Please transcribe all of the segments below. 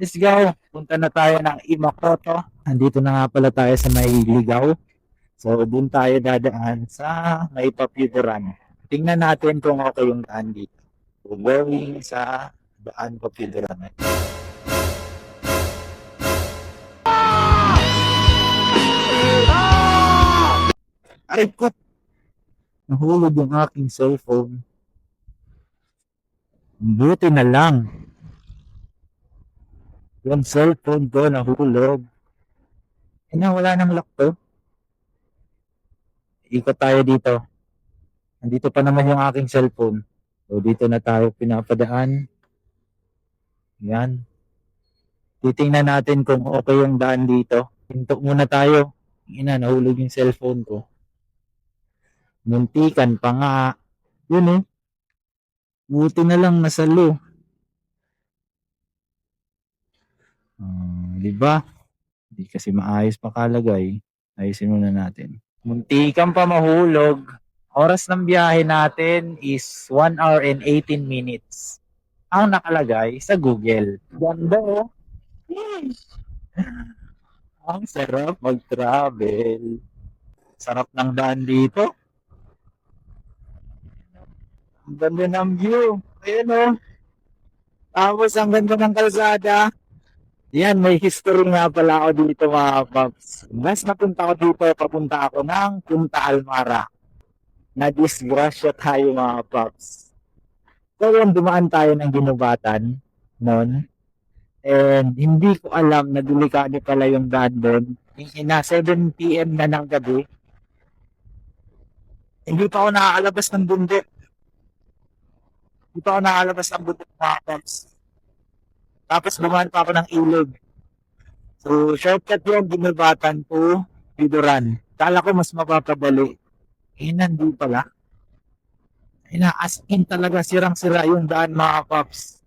Let's go. Punta na tayo ng Imakoto. Andito na nga pala tayo sa may Ligaw. So, dun tayo dadaan sa may Papiduran. Tingnan natin kung okay yung daan dito. So, going sa daan Papiduran. Aray ko! Nahulog yung aking cellphone. Buti na lang. Yung cellphone ko nahulog. Wala nang lock to. Ikot tayo dito. Nandito pa naman yung aking cellphone. So, dito na tayo pinapadaan. Yan. Titingnan natin kung okay yung daan dito. Hinto muna tayo. Nahulog yung cellphone ko. Muntikan pa nga. Yun eh. Buti na lang nasalo. Diba? Hindi kasi maayos pakalagay. Ayusin muna natin. Muntikan pa mahulog. Oras ng biyahe natin is 1 hour and 18 minutes. Ang nakalagay sa Google. Ganda oh. Ang sarap mag-travel. Sarap ng daan dito. Ang ganda ng view. Ayan o. Tapos ang ganda ng kalsada. Yan, may history nga pala ako dito mga paps. Mas napunta ko dito, papunta ako ng Punta Almara. Na-disgrasya tayo mga paps. So yun, dumaan tayo ng ginubatan noon. And hindi ko alam na delikado pala yung daan doon. Na 7 PM na ng gabi. Hindi pa ako nakakalabas ng bundok. Hindi pa ako nakakalabas ng bundok mga paps. Tapos dumaan pa ako ng ilog. So, shortcut yung ginubatan ko, Biduran. Kala ko mas mapapadali. Nandi pala. As in talaga, sirang-sira yung daan mga paps.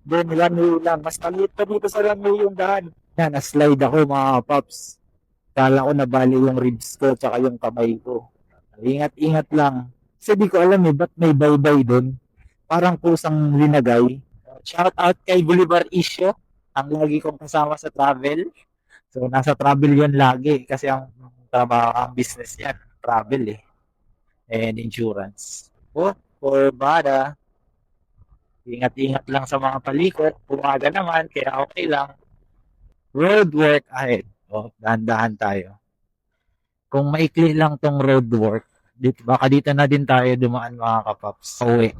Then, runway lang. Mas maliit pa dito sa runway yung daan. Yan, na-slide ako mga paps. Kala ko nabali yung ribs ko tsaka yung kamay ko. Ingat-ingat lang. Kasi di ko alam ba't may baybay doon. Parang kusang linagay. Shout out kay Bolivar Isyo. Ang lagi kong kasama sa travel. So, nasa travel yun lagi. Kasi ang trabaho, ang business yan. Travel and insurance. For Bada. Ingat-ingat lang sa mga palikot. Pumaga naman, kaya okay lang. Road work ahead. Dahan-dahan tayo. Kung maikli lang tong road work, baka dito na din tayo dumaan mga kapaps. Uwi.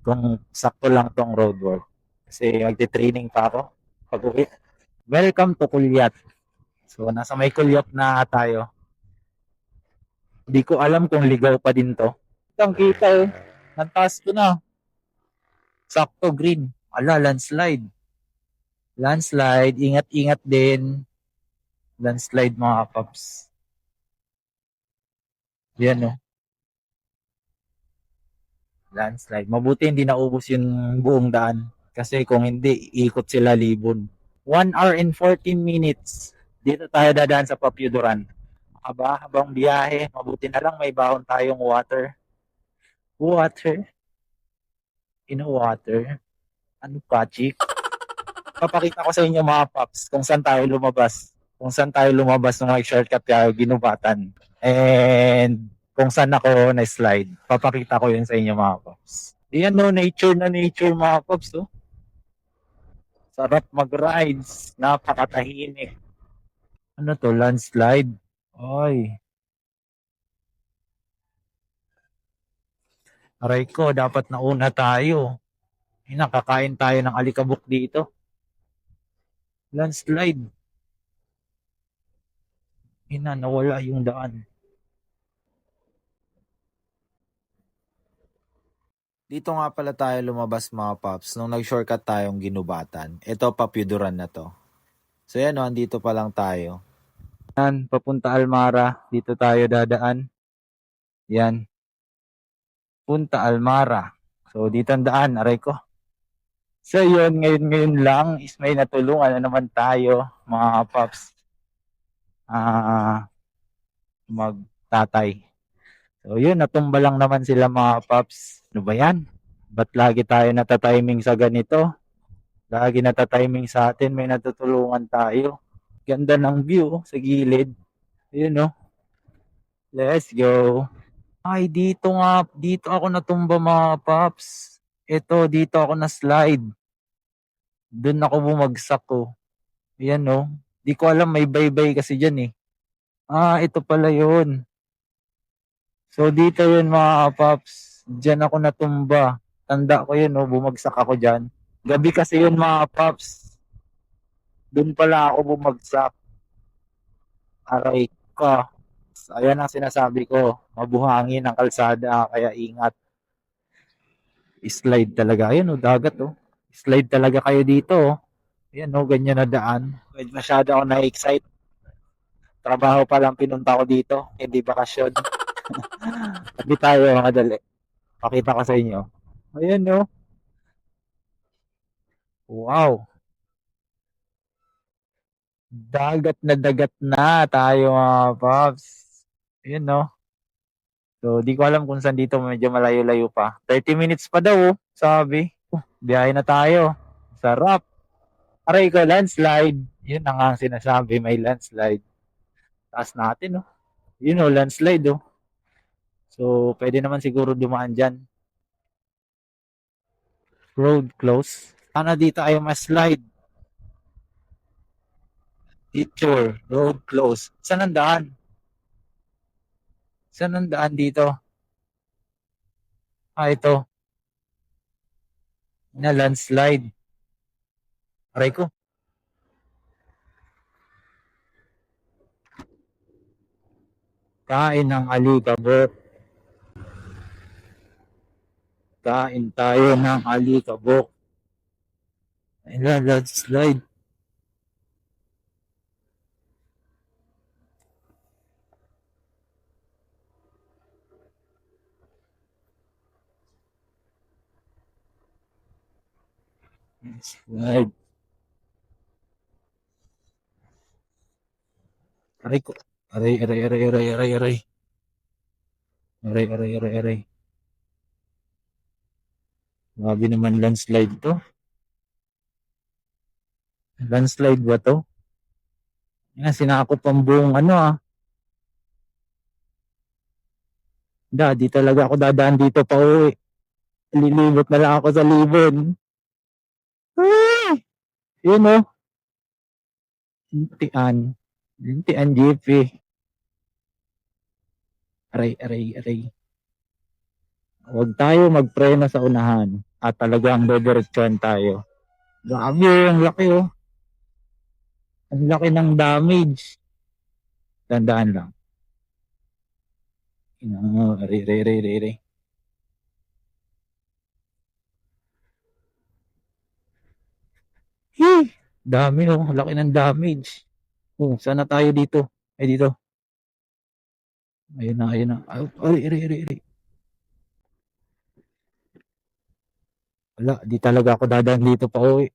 Kung sakto lang tong road work. Kasi magte-training pa ako pag-uwi. Welcome to Kulyat. So, nasa may Kulyat na tayo. Hindi ko alam kung ligaw pa din to. Kitang kita eh. Nantas ko na. Sakto green. Ala, landslide. Landslide. Ingat-ingat din. Landslide mga paps. Yan no. Landslide. Mabuti hindi naubos yung buong daan. Kasi kung hindi, ikot sila libon. 1 hour and 14 minutes. Dito tayo dadaan sa Papiuduran. Habang biyahe, mabuti na lang may bahon tayong water. Water? Water? Ano pa, chick? Papakita ko sa inyo mga paps kung saan tayo lumabas. Kung saan tayo lumabas nung shortcut tayo ginubatan. And kung saan ako na-slide. Papakita ko yun sa inyo mga paps. Yan no, nature na nature mga paps. Oh. Sarap mag-rides. Napakatahimik. Ano to? Landslide? Ay. Aray ko, dapat nauna tayo. Nakakain tayo ng alikabok dito. Landslide. Nawala yung daan. Dito nga pala tayo lumabas mga paps nung nag-shortcut tayong ginubatan. Ito, Papiuduran na to. So yan o, andito pa lang tayo. Yan, papunta Almara. Dito tayo dadaan. Yan. Punta Almara. So dito ang daan, aray ko. So yun, ngayon lang is may natulungan na naman tayo mga paps. Magtatay. So yun, natumba lang naman sila mga paps. Ano ba yan? Ba't lagi tayo natatiming sa ganito? Lagi natatiming sa atin, may natutulungan tayo. Ganda ng view sa gilid. Yun no. Let's go. Ay, dito ako natumba mga paps. Ito, dito ako na slide. Doon ako bumagsak ko. Yan no. Di ko alam, may baybay kasi dyan eh. Ito pala yun. So dito yun mga paps. Diyan ako natumba. Tanda ko yun no, bumagsak ako dyan. Gabi kasi yun mga paps. Doon pala ako bumagsak. Aray ka. Ayan ang sinasabi ko. Mabuhangin ang kalsada, kaya ingat. Slide talaga. Ayun o, dagat o. Slide talaga kayo dito o. Ayan o, ganyan na daan. Masyado ako na-excite. Trabaho pa lang pinunta ko dito. Hindi bakasyon. Hindi tayo madali. Pakita ko sa inyo. Ayan o. Wow. Dagat na tayo mga paps. Ayan no. So, di ko alam kung saan dito, medyo malayo-layo pa. 30 minutes pa daw, oh, sabi. Biyahe na tayo. Sarap. Aray ko, landslide. Yun ang ang sinasabi, may landslide. Taas natin, oh. Yun, oh, landslide, oh. So, pwede naman siguro dumaan dyan. Road close. Sana dito ay ma-slide. Teacher, road close. Saan ang daan? Saan ang daan dito? Ito. Na landslide. Aray ko. Kain ng alikabok. Kain tayo ng alikabok. Ayun, landslide. Slide. Aray ko. Aray, aray, aray, aray, aray, aray. Aray, aray, aray, aray. Grabe naman landslide to. Landslide ba to? Yan, sinakop ang buong ano ah. Di talaga ako dadaan dito pa uwi. Lilibot na lang ako sa libon. Ah! Yun oh. Lintian. Lintian GP. Aray, aray, aray. Huwag tayo magpreno sa unahan. At talagang dodiretsuhan tayo. Grabe, ang laki oh. Ang laki ng damage. Tandaan lang. Aray, aray, aray, aray. Dami oh, laki ng damage. Oh, sana tayo dito. Ay dito. Ayun na, ayun na. Ay, ay. Wala, di talaga ako dadaan dito pa uwi.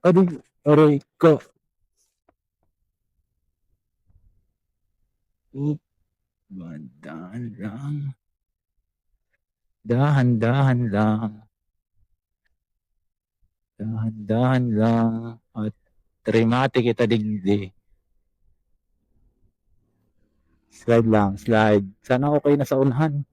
Aray, aray ko. Dahan lang. Dahan-dahan lang. Dahan-dahan lang. At trimati kita digdi. Slide lang, slide. Sana okay na sa unahan.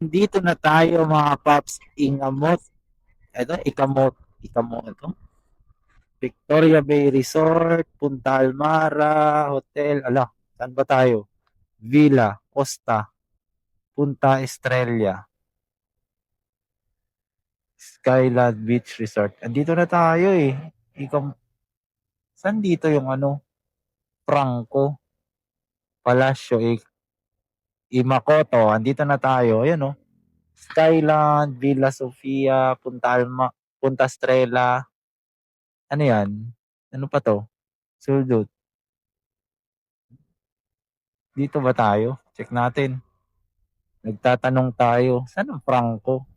Dito na tayo mga paps. Ingamot. Ito, ikamot. Ikamot ito. Victoria Bay Resort, Punta Almara, Hotel. Ala, saan ba tayo? Villa, Costa, Punta Estrella, Skyland Beach Resort. Andito na tayo eh. Saan dito yung ano? Franco, Palacio, Imakoto. Andito na tayo. Ayan oh. Skyland, Villa Sofia, Punta Estrella. Ano yan? Ano pa to? Suldut. Dito ba tayo? Check natin. Nagtatanong tayo. Saan ang Franco?